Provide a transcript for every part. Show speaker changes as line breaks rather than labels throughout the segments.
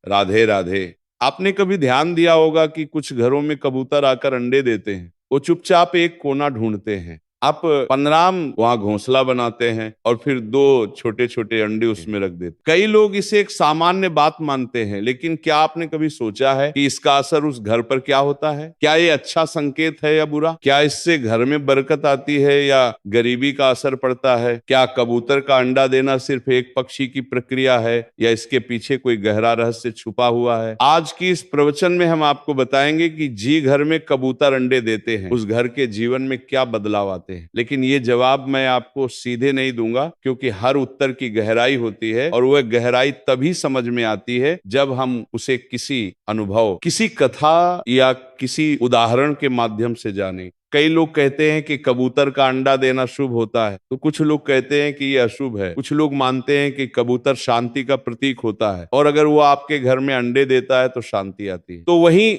राधे राधे। आपने कभी ध्यान दिया होगा कि कुछ घरों में कबूतर आकर अंडे देते हैं। वो चुपचाप एक कोना ढूंढते हैं। आप पनराम वहां घोंसला बनाते हैं और फिर दो छोटे छोटे अंडे उसमें रख देते। कई लोग इसे एक सामान्य बात मानते हैं, लेकिन क्या आपने कभी सोचा है कि इसका असर उस घर पर क्या होता है? क्या ये अच्छा संकेत है या बुरा? क्या इससे घर में बरकत आती है या गरीबी का असर पड़ता है? क्या कबूतर का अंडा देना सिर्फ एक पक्षी की प्रक्रिया है या इसके पीछे कोई गहरा रहस्य छुपा हुआ है? आज की इस प्रवचन में हम आपको बताएंगे कि जी घर में कबूतर अंडे देते हैं, उस घर के जीवन में क्या बदलाव आते हैं। लेकिन ये जवाब मैं आपको सीधे नहीं दूंगा, क्योंकि हर उत्तर की गहराई होती है और वह गहराई तभी समझ में आती है जब हम उसे किसी अनुभव, किसी कथा या किसी उदाहरण के माध्यम से जानें। कई लोग कहते हैं कि कबूतर का अंडा देना शुभ होता है, तो कुछ लोग कहते हैं कि यह अशुभ है। कुछ लोग मानते हैं कि कबूतर शांति का प्रतीक होता है और अगर वो आपके घर में अंडे देता है तो शांति आती है। तो वहीं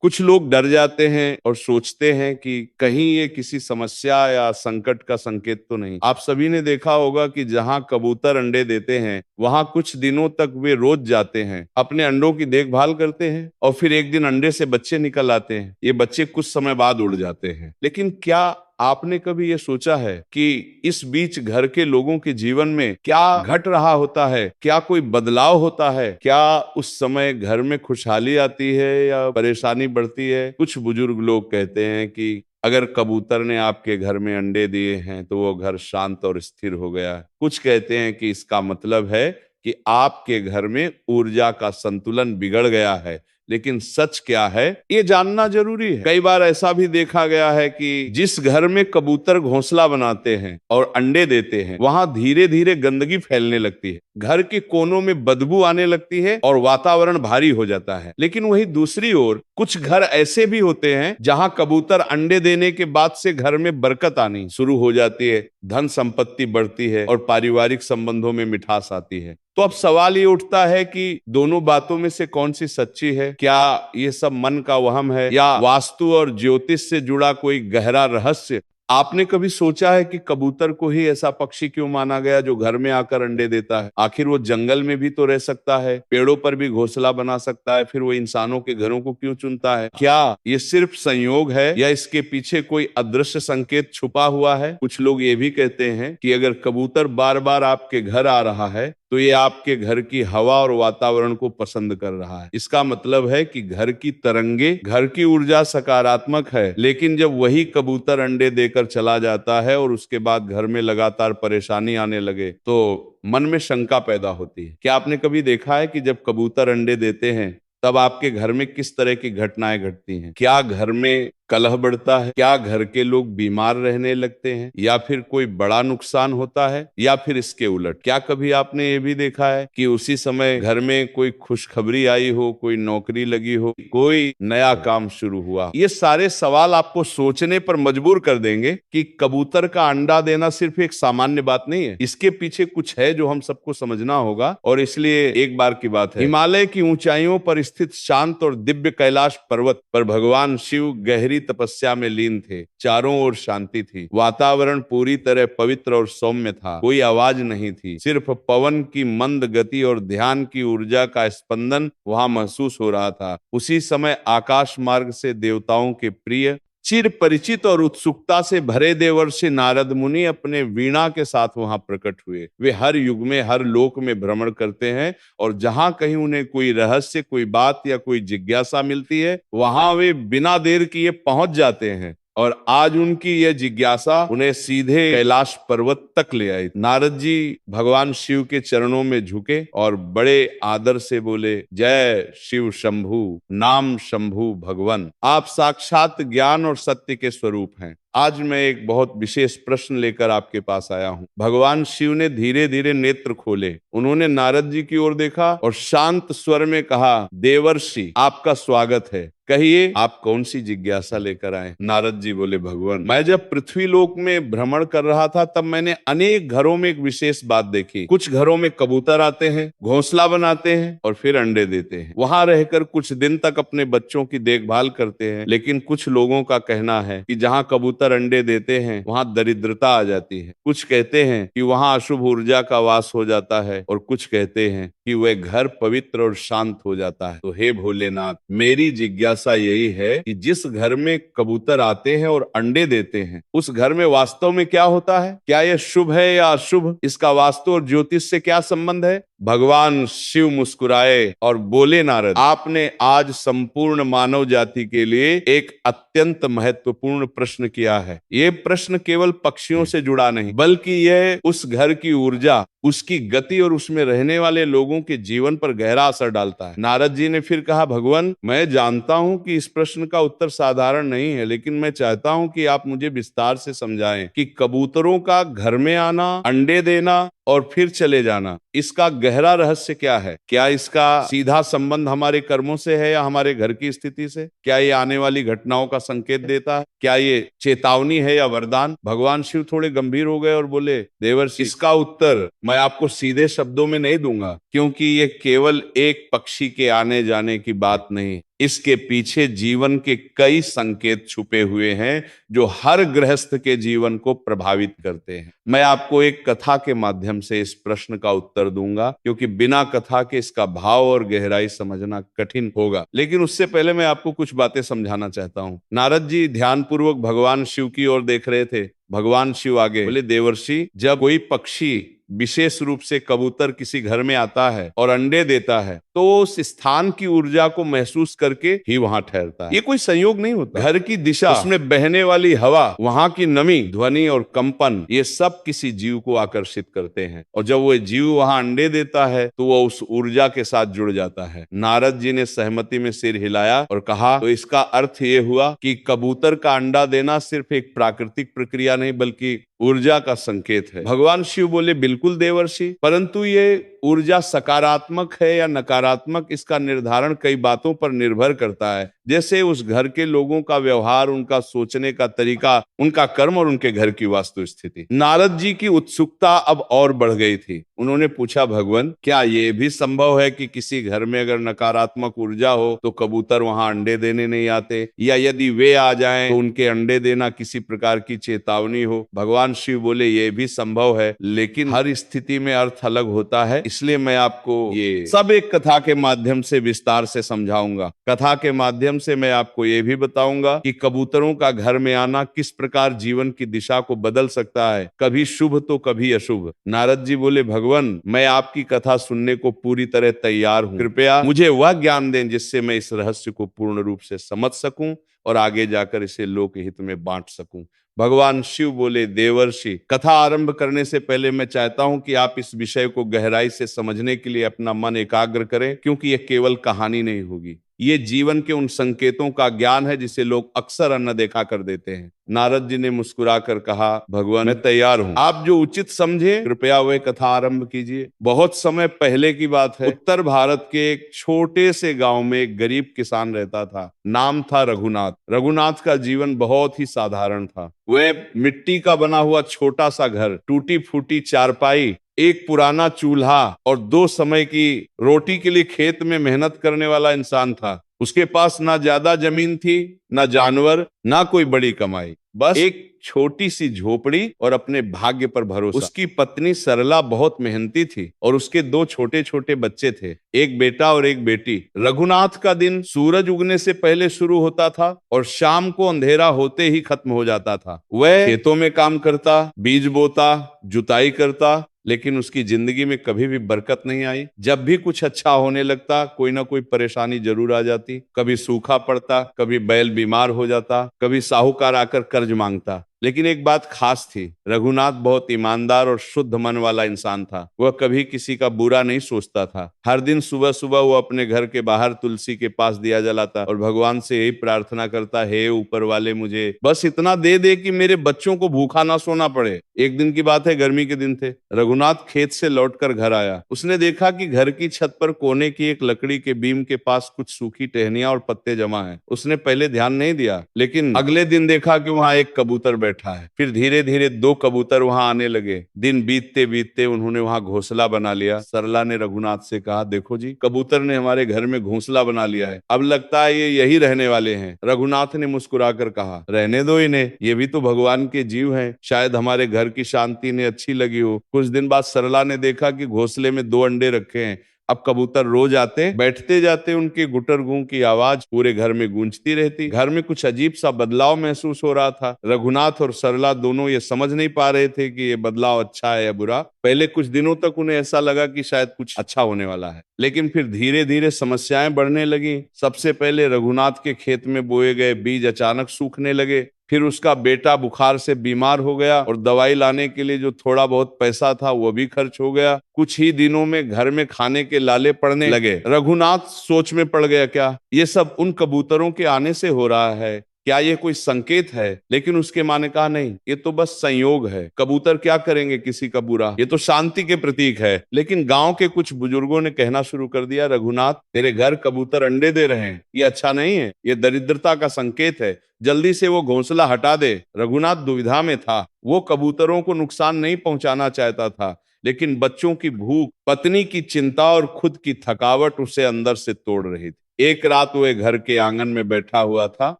कुछ लोग डर जाते हैं और सोचते हैं कि कहीं ये किसी समस्या या संकट का संकेत तो नहीं। आप सभी ने देखा होगा कि जहां कबूतर अंडे देते हैं वहां कुछ दिनों तक वे रोज जाते हैं, अपने अंडों की देखभाल करते हैं और फिर एक दिन अंडे से बच्चे निकल आते हैं। ये बच्चे कुछ समय बाद उड़ जाते हैं। लेकिन क्या आपने कभी ये सोचा है कि इस बीच घर के लोगों के जीवन में क्या घट रहा होता है? क्या कोई बदलाव होता है? क्या उस समय घर में खुशहाली आती है या परेशानी बढ़ती है? कुछ बुजुर्ग लोग कहते हैं कि अगर कबूतर ने आपके घर में अंडे दिए हैं तो वो घर शांत और स्थिर हो गया है। कुछ कहते हैं कि इसका मतलब है कि आपके घर में ऊर्जा का संतुलन बिगड़ गया है। लेकिन सच क्या है, ये जानना जरूरी है। कई बार ऐसा भी देखा गया है कि जिस घर में कबूतर घोंसला बनाते हैं और अंडे देते हैं, वहां धीरे धीरे गंदगी फैलने लगती है, घर के कोनों में बदबू आने लगती है और वातावरण भारी हो जाता है। लेकिन वहीं दूसरी ओर कुछ घर ऐसे भी होते हैं जहां कबूतर अंडे देने के बाद से घर में बरकत आनी शुरू हो जाती है, धन संपत्ति बढ़ती है और पारिवारिक संबंधों में मिठास आती है। तो अब सवाल ये उठता है कि दोनों बातों में से कौन सी सच्ची है? क्या ये सब मन का वहम है या वास्तु और ज्योतिष से जुड़ा कोई गहरा रहस्य? आपने कभी सोचा है कि कबूतर को ही ऐसा पक्षी क्यों माना गया जो घर में आकर अंडे देता है? आखिर वो जंगल में भी तो रह सकता है, पेड़ों पर भी घोंसला बना सकता है, फिर वो इंसानों के घरों को क्यों चुनता है? क्या ये सिर्फ संयोग है या इसके पीछे कोई अदृश्य संकेत छुपा हुआ है? कुछ लोग ये भी कहते हैं कि अगर कबूतर बार बार आपके घर आ रहा है तो ये आपके घर की हवा और वातावरण को पसंद कर रहा है। इसका मतलब है कि घर की तरंगे, घर की ऊर्जा सकारात्मक है। लेकिन जब वही कबूतर अंडे देकर चला जाता है और उसके बाद घर में लगातार परेशानी आने लगे तो मन में शंका पैदा होती है। क्या आपने कभी देखा है कि जब कबूतर अंडे देते हैं तब आपके घर में किस तरह की घटनाएं घटती हैं? क्या घर में कलह बढ़ता है? क्या घर के लोग बीमार रहने लगते हैं या फिर कोई बड़ा नुकसान होता है या फिर इसके उलट? क्या कभी आपने ये भी देखा है कि उसी समय घर में कोई खुशखबरी आई हो, कोई नौकरी लगी हो, कोई नया काम शुरू हुआ? ये सारे सवाल आपको सोचने पर मजबूर कर देंगे कि कबूतर का अंडा देना सिर्फ एक सामान्य बात नहीं है, इसके पीछे कुछ है जो हम सबको समझना होगा। और इसलिए एक बार की बात है, हिमालय की ऊंचाइयों पर स्थित शांत और दिव्य कैलाश पर्वत पर भगवान शिव गहरी तपस्या में लीन थे। चारों ओर शांति थी, वातावरण पूरी तरह पवित्र और सौम्य था। कोई आवाज नहीं थी, सिर्फ पवन की मंद गति और ध्यान की ऊर्जा का स्पंदन वहां महसूस हो रहा था। उसी समय आकाश मार्ग से देवताओं के प्रिय, चिर परिचित और उत्सुकता से भरे देवर्षि नारद मुनि अपने वीणा के साथ वहां प्रकट हुए। वे हर युग में, हर लोक में भ्रमण करते हैं और जहां कहीं उन्हें कोई रहस्य, कोई बात या कोई जिज्ञासा मिलती है वहां वे बिना देर किए पहुंच जाते हैं। और आज उनकी यह जिज्ञासा उन्हें सीधे कैलाश पर्वत तक ले आई। नारद जी भगवान शिव के चरणों में झुके और बड़े आदर से बोले, जय शिव शंभु, नाम शंभु भगवन। आप साक्षात ज्ञान और सत्य के स्वरूप हैं। आज मैं एक बहुत विशेष प्रश्न लेकर आपके पास आया हूं। भगवान शिव ने धीरे धीरे नेत्र खोले, उन्होंने नारद जी की ओर देखा और शांत स्वर में कहा, देवर्षि आपका स्वागत है, कहिए आप कौन सी जिज्ञासा लेकर आए? नारद जी बोले, भगवान मैं जब पृथ्वी लोक में भ्रमण कर रहा था तब मैंने अनेक घरों में एक विशेष बात देखी। कुछ घरों में कबूतर आते हैं, घोंसला बनाते हैं और फिर अंडे देते हैं। वहां रहकर कुछ दिन तक अपने बच्चों की देखभाल करते हैं। लेकिन कुछ लोगों का कहना है कि जहां कबूतर अंडे देते हैं वहां दरिद्रता आ जाती है। कुछ कहते हैं कि वहां अशुभ ऊर्जा का वास हो जाता है और कुछ कहते हैं कि वह घर पवित्र और शांत हो जाता है। तो हे भोलेनाथ, मेरी जिज्ञासा यही है कि जिस घर में कबूतर आते हैं और अंडे देते हैं, उस घर में वास्तव में क्या होता है? क्या यह शुभ है या अशुभ? इसका वास्तु और ज्योतिष से क्या संबंध है? भगवान शिव मुस्कुराए और बोले, नारद, आपने आज संपूर्ण मानव जाति के लिए एक अत्यंत महत्वपूर्ण प्रश्न किया है। ये प्रश्न केवल पक्षियों से जुड़ा नहीं, बल्कि यह उस घर की ऊर्जा, उसकी गति और उसमें रहने वाले लोगों के जीवन पर गहरा असर डालता है। नारद जी ने फिर कहा, भगवान, मैं जानता हूं कि इस प्रश्न का उत्तर साधारण नहीं है, लेकिन मैं चाहता हूं कि आप मुझे विस्तार से समझाएं कि कबूतरों का घर में आना, अंडे देना और फिर चले जाना, इसका गहरा रहस्य क्या है? क्या इसका सीधा संबंध हमारे कर्मों से है या हमारे घर की स्थिति से? क्या ये आने वाली घटनाओं का संकेत देता है? क्या ये चेतावनी है या वरदान? भगवान शिव थोड़े गंभीर हो गए और बोले, देवर्षि, इसका उत्तर मैं आपको सीधे शब्दों में नहीं दूंगा, क्योंकि ये केवल एक पक्षी के आने जाने की बात नहीं, इसके पीछे जीवन के कई संकेत छुपे हुए हैं जो हर गृहस्थ के जीवन को प्रभावित करते हैं। मैं आपको एक कथा के माध्यम से इस प्रश्न का उत्तर दूंगा, क्योंकि बिना कथा के इसका भाव और गहराई समझना कठिन होगा। लेकिन उससे पहले मैं आपको कुछ बातें समझाना चाहता हूं। नारद जी ध्यानपूर्वक भगवान शिव की ओर देख रहे थे। भगवान शिव आगे बोले, देवर्षि, जब कोई पक्षी, विशेष रूप से कबूतर, किसी घर में आता है और अंडे देता है, तो उस स्थान की ऊर्जा को महसूस करके ही वहां ठहरता है। ये कोई संयोग नहीं होता। घर की दिशा, उसमें बहने वाली हवा, वहां की नमी, ध्वनि और कंपन, ये सब किसी जीव को आकर्षित करते हैं। और जब वो जीव वहां अंडे देता है तो वो उस ऊर्जा के साथ जुड़ जाता है। नारद जी ने सहमति में सिर हिलाया और कहा, तो इसका अर्थ ये हुआ कि कबूतर का अंडा देना सिर्फ एक प्राकृतिक प्रक्रिया नहीं, बल्कि ऊर्जा का संकेत है। भगवान शिव बोले, बिल्कुल देवर्षि, परंतु ये ऊर्जा सकारात्मक है या नकारात्मक, इसका निर्धारण कई बातों पर निर्भर करता है, जैसे उस घर के लोगों का व्यवहार, उनका सोचने का तरीका, उनका कर्म और उनके घर की वास्तु स्थिति। नारद जी की उत्सुकता अब और बढ़ गई थी। उन्होंने पूछा, भगवान, क्या ये भी संभव है कि किसी घर में अगर नकारात्मक ऊर्जा हो तो कबूतर वहां अंडे देने नहीं आते, या यदि वे आ जाएं तो उनके अंडे देना किसी प्रकार की चेतावनी हो? भगवान शिव बोले, ये भी संभव है, लेकिन हर स्थिति में अर्थ अलग होता है, इसलिए मैं आपको ये सब एक कथा के माध्यम से विस्तार से समझाऊंगा। कथा के माध्यम से मैं आपको ये भी बताऊंगा कि कबूतरों का घर में आना किस प्रकार जीवन की दिशा को बदल सकता है, कभी शुभ तो कभी अशुभ। नारद जी बोले, भगवान, मैं आपकी कथा सुनने को पूरी तरह तैयार हूँ। कृपया मुझे वह ज्ञान दें जिससे मैं इस रहस्य को पूर्ण रूप से समझ सकूं और आगे जाकर इसे लोक हित में बांट सकूं। भगवान शिव बोले, देवर्षि, कथा आरंभ करने से पहले मैं चाहता हूं कि आप इस विषय को गहराई से समझने के लिए अपना मन एकाग्र करें, क्योंकि यह केवल कहानी नहीं होगी, ये जीवन के उन संकेतों का ज्ञान है जिसे लोग अक्सर अनदेखा कर देते हैं। नारद जी ने मुस्कुराकर कहा, भगवान, मैं तैयार हूं, आप जो उचित समझे कृपया वह कथा आरंभ कीजिए। बहुत समय पहले की बात है, उत्तर भारत के एक छोटे से गांव में एक गरीब किसान रहता था। नाम था रघुनाथ। रघुनाथ का जीवन बहुत ही साधारण था। वह मिट्टी का बना हुआ छोटा सा घर, टूटी फूटी चारपाई, एक पुराना चूल्हा और 2 समय की रोटी के लिए खेत में मेहनत करने वाला इंसान था। उसके पास ना ज्यादा जमीन थी, ना जानवर, ना कोई बड़ी कमाई, बस एक छोटी सी झोपड़ी और अपने भाग्य पर भरोसा। उसकी पत्नी सरला बहुत मेहनती थी और उसके 2 छोटे छोटे बच्चे थे, एक बेटा और एक बेटी। रघुनाथ का दिन सूरज उगने से पहले शुरू होता था और शाम को अंधेरा होते ही खत्म हो जाता था। वह खेतों में काम करता, बीज बोता, जुताई करता, लेकिन उसकी जिंदगी में कभी भी बरकत नहीं आई। जब भी कुछ अच्छा होने लगता, कोई ना कोई परेशानी जरूर आ जाती। कभी सूखा पड़ता, कभी बैल बीमार हो जाता, कभी साहूकार आकर कर्ज मांगता। लेकिन एक बात खास थी, रघुनाथ बहुत ईमानदार और शुद्ध मन वाला इंसान था। वह कभी किसी का बुरा नहीं सोचता था। हर दिन सुबह सुबह वो अपने घर के बाहर तुलसी के पास दिया जलाता और भगवान से यही प्रार्थना करता, हे ऊपर वाले, मुझे बस इतना दे दे कि मेरे बच्चों को भूखा ना सोना पड़े। एक दिन की बात है, गर्मी के दिन थे। रघुनाथ खेत से लौटकर घर आया। उसने देखा कि घर की छत पर कोने की एक लकड़ी के बीम के पास कुछ सूखी टहनियां और पत्ते जमा हैं। उसने पहले ध्यान नहीं दिया, लेकिन अगले दिन देखा कि वहां एक कबूतर बैठा है। फिर धीरे धीरे 2 कबूतर वहां आने लगे। दिन बीतते बीतते उन्होंने वहां घोंसला बना लिया। सरला ने रघुनाथ से कहा, देखो जी, कबूतर ने हमारे घर में घोंसला बना लिया है, अब लगता है ये यही रहने वाले हैं। रघुनाथ ने मुस्कुराकर कहा, रहने दो इन्हें, ये भी तो भगवान के जीव हैं, शायद हमारे घर की शांति ने अच्छी लगी हो। कुछ दिन बाद सरला ने देखा कि घोंसले में 2 अंडे रखे हैं। अब कबूतर रोज आते, बैठते जाते, उनके गुटर गूं की आवाज पूरे घर में गूंजती रहती। घर में कुछ अजीब सा बदलाव महसूस हो रहा था। रघुनाथ और सरला दोनों ये समझ नहीं पा रहे थे कि ये बदलाव अच्छा है या बुरा। पहले कुछ दिनों तक उन्हें ऐसा लगा कि शायद कुछ अच्छा होने वाला है, लेकिन फिर धीरे धीरे समस्याएं बढ़ने लगी। सबसे पहले रघुनाथ के खेत में बोए गए बीज अचानक सूखने लगे। फिर उसका बेटा बुखार से बीमार हो गया और दवाई लाने के लिए जो थोड़ा बहुत पैसा था वो भी खर्च हो गया। कुछ ही दिनों में घर में खाने के लाले पड़ने लगे। रघुनाथ सोच में पड़ गया, क्या ये सब उन कबूतरों के आने से हो रहा है? क्या ये कोई संकेत है? लेकिन उसके माँ ने कहा, नहीं, ये तो बस संयोग है। कबूतर क्या करेंगे किसी का बुरा, ये तो शांति के प्रतीक है। लेकिन गांव के कुछ बुजुर्गों ने कहना शुरू कर दिया, रघुनाथ, तेरे घर कबूतर अंडे दे रहे हैं, ये अच्छा नहीं है, ये दरिद्रता का संकेत है, जल्दी से वो घोंसला हटा दे। रघुनाथ दुविधा में था। वो कबूतरों को नुकसान नहीं पहुंचाना चाहता था, लेकिन बच्चों की भूख, पत्नी की चिंता और खुद की थकावट उसे अंदर से तोड़ रही थी। एक रात वह घर के आंगन में बैठा हुआ था।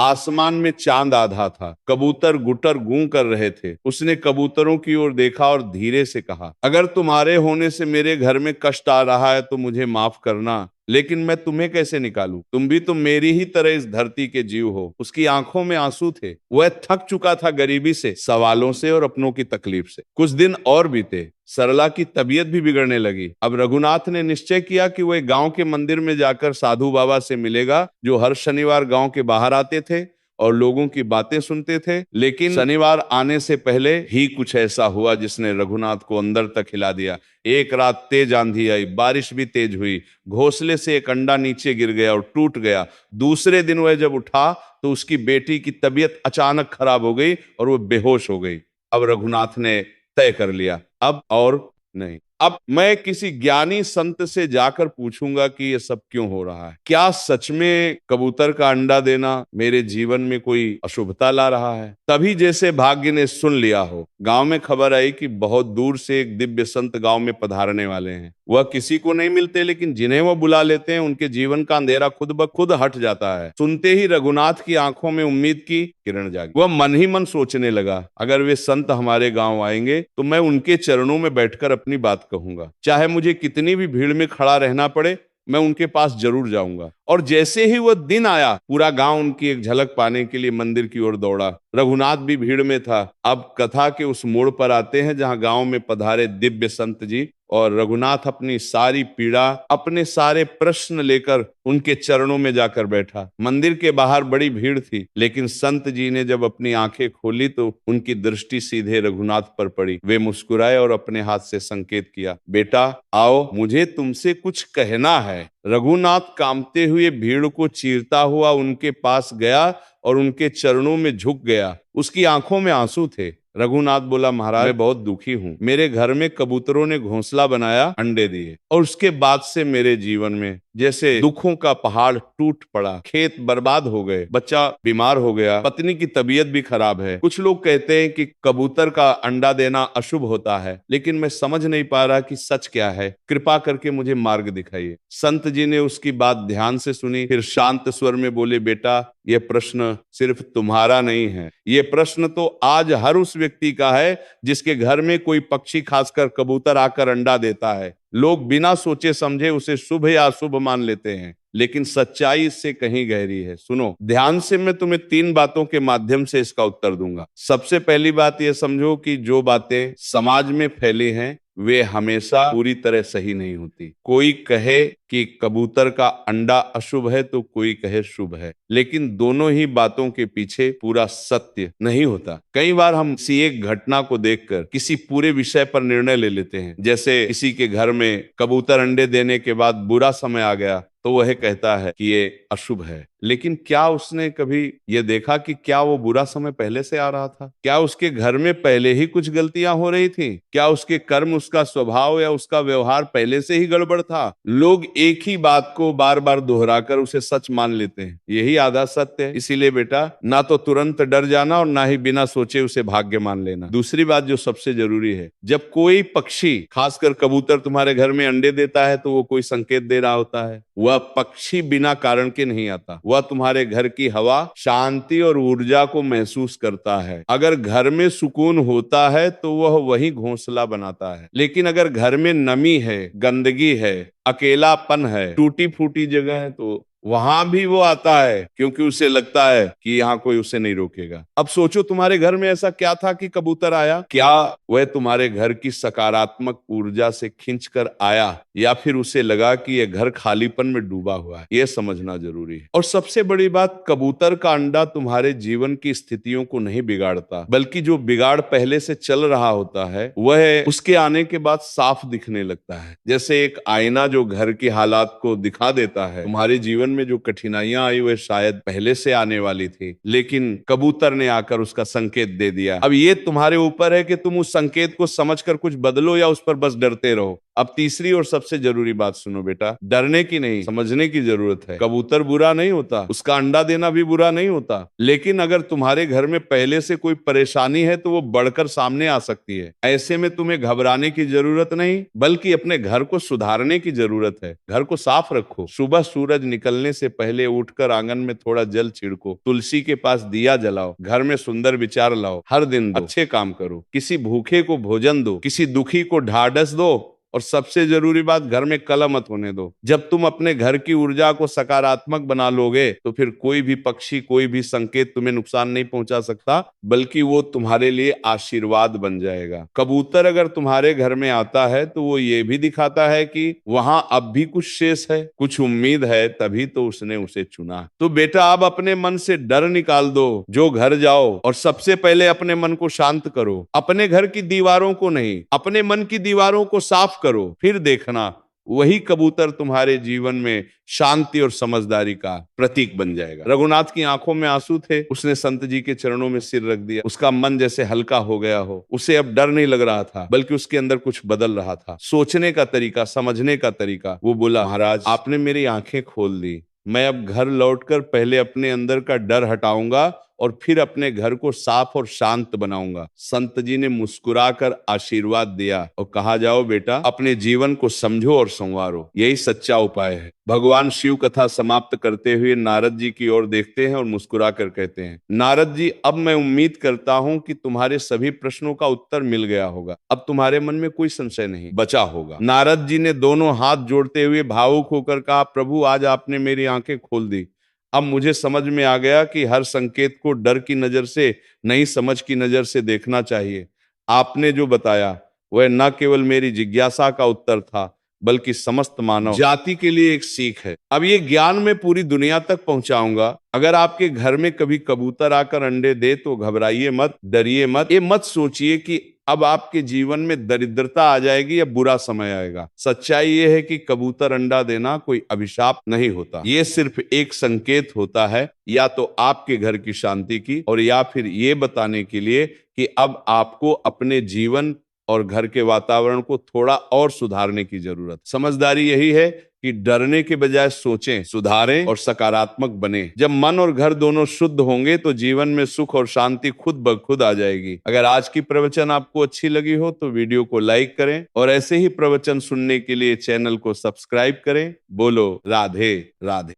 आसमान में चांद आधा था। कबूतर गुटर गूं कर रहे थे। उसने कबूतरों की ओर देखा और धीरे से कहा, अगर तुम्हारे होने से मेरे घर में कष्ट आ रहा है तो मुझे माफ करना, लेकिन मैं तुम्हें कैसे निकालूं? तुम भी तो मेरी ही तरह इस धरती के जीव हो। उसकी आंखों में आंसू थे। वह थक चुका था गरीबी से, सवालों से और अपनों की तकलीफ से। कुछ दिन और बीते। सरला की तबीयत भी बिगड़ने लगी। अब रघुनाथ ने निश्चय किया कि वह गांव के मंदिर में जाकर साधु बाबा से मिलेगा, जो हर शनिवार गांव के बाहर आते थे और लोगों की बातें सुनते थे। लेकिन शनिवार आने से पहले ही कुछ ऐसा हुआ जिसने रघुनाथ को अंदर तक हिला दिया। एक रात तेज आंधी आई, बारिश भी तेज हुई। घोंसले से एक अंडा नीचे गिर गया और टूट गया। दूसरे दिन वह जब उठा तो उसकी बेटी की तबीयत अचानक खराब हो गई और वह बेहोश हो गई। अब रघुनाथ ने तय कर लिया, अब और नहीं। अब मैं किसी ज्ञानी संत से जाकर पूछूंगा कि ये सब क्यों हो रहा है। क्या सच में कबूतर का अंडा देना मेरे जीवन में कोई अशुभता ला रहा है? तभी जैसे भाग्य ने सुन लिया हो, गांव में खबर आई कि बहुत दूर से एक दिव्य संत गांव में पधारने वाले हैं। वह किसी को नहीं मिलते, लेकिन जिन्हें वह बुला लेते हैं उनके जीवन का अंधेरा खुद ब खुद हट जाता है। सुनते ही रघुनाथ की आंखों में उम्मीद की किरण जागी। वह मन ही मन सोचने लगा, अगर वे संत हमारे गांव आएंगे तो मैं उनके चरणों में बैठकर अपनी बात कहूंगा। चाहे मुझे कितनी भी भीड़ में खड़ा रहना पड़े, मैं उनके पास जरूर जाऊंगा। और जैसे ही वह दिन आया, पूरा गांव उनकी एक झलक पाने के लिए मंदिर की ओर दौड़ा। रघुनाथ भी भीड़ में था। अब कथा के उस मोड़ पर आते हैं जहां गांव में पधारे दिव्य संत जी, और रघुनाथ अपनी सारी पीड़ा, अपने सारे प्रश्न लेकर उनके चरणों में जाकर बैठा। मंदिर के बाहर बड़ी भीड़ थी, लेकिन संत जी ने जब अपनी आंखें खोली तो उनकी दृष्टि सीधे रघुनाथ पर पड़ी। वे मुस्कुराए और अपने हाथ से संकेत किया, बेटा आओ, मुझे तुमसे कुछ कहना है। रघुनाथ कांपते हुए भीड़ को चीरता हुआ उनके पास गया और उनके चरणों में झुक गया। उसकी आंखों में आंसू थे। रघुनाथ बोला, महाराज, मैं बहुत दुखी हूँ। मेरे घर में कबूतरों ने घोंसला बनाया, अंडे दिए, और उसके बाद से मेरे जीवन में जैसे दुखों का पहाड़ टूट पड़ा। खेत बर्बाद हो गए, बच्चा बीमार हो गया, पत्नी की तबीयत भी खराब है। कुछ लोग कहते हैं कि कबूतर का अंडा देना अशुभ होता है, लेकिन मैं समझ नहीं पा रहा कि सच क्या है। कृपा करके मुझे मार्ग दिखाइए। संत जी ने उसकी बात ध्यान से सुनी, फिर शांत स्वर में बोले, बेटा, ये प्रश्न सिर्फ तुम्हारा नहीं है, ये प्रश्न तो आज हर उस व्यक्ति का है जिसके घर में कोई पक्षी, खासकर कबूतर, आकर अंडा देता है। लोग बिना सोचे समझे उसे शुभ या अशुभ मान लेते हैं, लेकिन सच्चाई इससे कहीं गहरी है। सुनो ध्यान से, मैं तुम्हें 3 बातों के माध्यम से इसका उत्तर दूंगा। सबसे पहली बात यह समझो कि जो बातें समाज में फैली हैं वे हमेशा पूरी तरह सही नहीं होती। कोई कहे कि कबूतर का अंडा अशुभ है तो कोई कहे शुभ है, लेकिन दोनों ही बातों के पीछे पूरा सत्य नहीं होता। कई बार हम किसी एक घटना को देखकर किसी पूरे विषय पर निर्णय ले लेते हैं। जैसे किसी के घर में कबूतर अंडे देने के बाद बुरा समय आ गया तो वह कहता है कि ये अशुभ है, लेकिन क्या उसने कभी यह देखा कि क्या वो बुरा समय पहले से आ रहा था? क्या उसके घर में पहले ही कुछ गलतियां हो रही थी? क्या उसके कर्म, उसका स्वभाव या उसका व्यवहार पहले से ही गड़बड़ था? लोग एक ही बात को बार बार दोहराकर उसे सच मान लेते हैं। यही आधा सत्य है। इसीलिए बेटा, ना तो तुरंत डर जाना और ना ही बिना सोचे उसे भाग्य मान लेना। दूसरी बात जो सबसे जरूरी है, जब कोई पक्षी, खासकर कबूतर, तुम्हारे घर में अंडे देता है तो वो कोई संकेत दे रहा होता है। वह पक्षी बिना कारण के नहीं आता। वह तुम्हारे घर की हवा, शांति और ऊर्जा को महसूस करता है। अगर घर में सुकून होता है तो वह वही घोंसला बनाता है, लेकिन अगर घर में नमी है, गंदगी है, अकेलापन है, टूटी फूटी जगह है, तो वहां भी वो आता है, क्योंकि उसे लगता है कि यहाँ कोई उसे नहीं रोकेगा। अब सोचो तुम्हारे घर में ऐसा क्या था कि कबूतर आया? क्या वह तुम्हारे घर की सकारात्मक ऊर्जा से खींचकर आया, या फिर उसे लगा कि यह घर खालीपन में डूबा हुआ है? यह समझना जरूरी है। और सबसे बड़ी बात, कबूतर का अंडा तुम्हारे जीवन की स्थितियों को नहीं बिगाड़ता, बल्कि जो बिगाड़ पहले से चल रहा होता है वह उसके आने के बाद साफ दिखने लगता है। जैसे एक आईना जो घर की हालात को दिखा देता है। तुम्हारे जीवन में जो कठिनाइयां आई वह शायद पहले से आने वाली थी, लेकिन कबूतर ने आकर उसका संकेत दे दिया। अब ये तुम्हारे ऊपर है कि तुम उस संकेत को समझकर कुछ बदलो या उस पर बस डरते रहो। अब तीसरी और सबसे जरूरी बात सुनो बेटा, डरने की नहीं, समझने की जरूरत है। कबूतर बुरा नहीं होता, उसका अंडा देना भी बुरा नहीं होता, लेकिन अगर तुम्हारे घर में पहले से कोई परेशानी है तो वो बढ़कर सामने आ सकती है। ऐसे में तुम्हें घबराने की जरूरत नहीं, बल्कि अपने घर को सुधारने की जरूरत है। घर को साफ रखो, सुबह सूरज निकलने से पहले उठकर आंगन में थोड़ा जल छिड़को, तुलसी के पास दिया जलाओ, घर में सुंदर विचार लाओ, हर दिन अच्छे काम करो, किसी भूखे को भोजन दो, किसी दुखी को ढाढ़स दो, और सबसे जरूरी बात, घर में कलह मत होने दो। जब तुम अपने घर की ऊर्जा को सकारात्मक बना लोगे तो फिर कोई भी पक्षी, कोई भी संकेत तुम्हें नुकसान नहीं पहुंचा सकता, बल्कि वो तुम्हारे लिए आशीर्वाद बन जाएगा। कबूतर अगर तुम्हारे घर में आता है तो वो ये भी दिखाता है कि वहां अब भी कुछ शेष है, कुछ उम्मीद है, तभी तो उसने उसे चुना। तो बेटा अब अपने मन से डर निकाल दो, जो घर जाओ और सबसे पहले अपने मन को शांत करो। अपने घर की दीवारों को नहीं, अपने मन की दीवारों को साफ करो, फिर देखना वही कबूतर तुम्हारे जीवन में शांति और समझदारी का प्रतीक बन जाएगा। रघुनाथ की आंखों में आंसू थे, उसने संत जी के चरणों में सिर रख दिया। उसका मन जैसे हल्का हो गया हो, उसे अब डर नहीं लग रहा था, बल्कि उसके अंदर कुछ बदल रहा था, सोचने का तरीका, समझने का तरीका। वो बोला, महाराज आपने मेरी आंखें खोल दी, मैं अब घर लौटकर पहले अपने अंदर का डर हटाऊंगा और फिर अपने घर को साफ और शांत बनाऊंगा। संत जी ने मुस्कुराकर आशीर्वाद दिया और कहा, जाओ बेटा, अपने जीवन को समझो और संवारो, यही सच्चा उपाय है। भगवान शिव कथा समाप्त करते हुए नारद जी की ओर देखते हैं और मुस्कुराकर कहते हैं, नारद जी, अब मैं उम्मीद करता हूं कि तुम्हारे सभी प्रश्नों का उत्तर मिल गया होगा। अब तुम्हारे मन में कोई संशय नहीं बचा होगा। नारद जी ने दोनों हाथ जोड़ते हुए भावुक होकर कहा, प्रभु आज आपने मेरी आंखें खोल दी। अब मुझे समझ में आ गया कि हर संकेत को डर की नजर से नहीं, समझ की नजर से देखना चाहिए। आपने जो बताया वह न केवल मेरी जिज्ञासा का उत्तर था, बल्कि समस्त मानव जाति के लिए एक सीख है। अब ये ज्ञान मैं पूरी दुनिया तक पहुंचाऊंगा। अगर आपके घर में कभी कबूतर आकर अंडे दे तो घबराइए मत, डरिए मत। ये मत सोचिए कि अब आपके जीवन में दरिद्रता आ जाएगी या बुरा समय आएगा। सच्चाई ये है कि कबूतर अंडा देना कोई अभिशाप नहीं होता, ये सिर्फ एक संकेत होता है, या तो आपके घर की शांति की, और या फिर ये बताने के लिए कि अब आपको अपने जीवन और घर के वातावरण को थोड़ा और सुधारने की जरूरत। समझदारी यही है कि डरने के बजाय सोचें, सुधारें और सकारात्मक बने। जब मन और घर दोनों शुद्ध होंगे तो जीवन में सुख और शांति खुद ब खुद आ जाएगी। अगर आज की प्रवचन आपको अच्छी लगी हो तो वीडियो को लाइक करें और ऐसे ही प्रवचन सुनने के लिए चैनल को सब्सक्राइब करें। बोलो राधे राधे।